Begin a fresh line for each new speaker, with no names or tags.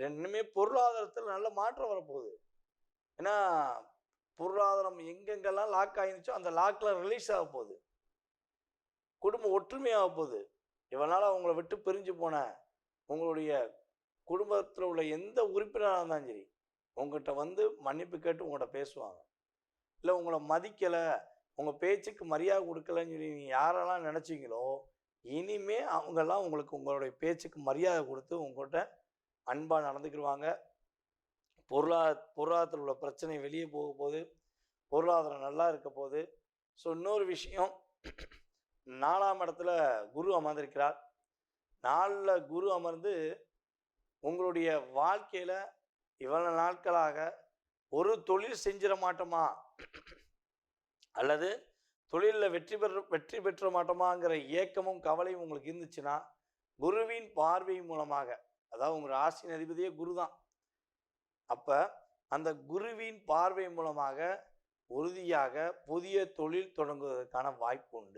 இனிமே பொருளாதாரத்தில் நல்ல மாற்றம் வரப்போகுது. ஏன்னா, பொருளாதாரம் எங்கெங்கெல்லாம் லாக் ஆயிருந்துச்சோ, அந்த லாக்ல ரிலீஸ் ஆக போகுது. குடும்ப ஒற்றுமையாக போகுது. இவ்வளவு நாளா உங்கள விட்டு பிரிஞ்சு போன உங்களுடைய குடும்பத்தில உள்ள எந்த உறுப்பினரா இருந்தாலும் சரி, உங்ககிட்ட வந்து மன்னிப்பு கேட்டு உங்கள்ட்ட பேசுவாங்க. இல்ல உங்கள மதிக்கல, உங்க பேச்சுக்கு மரியாதை குடுக்கலன்னு சொல்லி நீங்க யாரெல்லாம் நெனச்சீங்களோ, இனிமே அவங்கலாம் உங்களுக்கு உங்களுடைய பேச்சுக்கு மரியாதை குடுத்து உங்கட்ட அன்பா நடந்துக்கிருவாங்க. பொருளாதாரத்தில உள்ள பிரச்சனை வெளிய போகப்போது. பொருளாதாரம் நல்லா இருக்க போது. ஸோ இன்னொரு விஷயம் 4ஆம் இடத்துல குரு அமர்ந்திருக்கிறார். 4ல குரு அமர்ந்து உங்களுடைய வாழ்க்கையில இவ்வளவு நாட்களாக ஒரு தொழில் செஞ்சிட மாட்டோமா? அல்லது தொழில்ல வெற்றி பெற்ற மாட்டோமாங்கிற ஏக்கமும், கவலையும் உங்களுக்கு இருந்துச்சுன்னா, குருவின் பார்வை மூலமாக, அதாவது உங்க ராசியின் அதிபதியே குரு தான். அப்ப அந்த குருவின் பார்வை மூலமாக உறுதியாக புதிய தொழில் தொடங்குவதற்கான வாய்ப்பு உண்டு.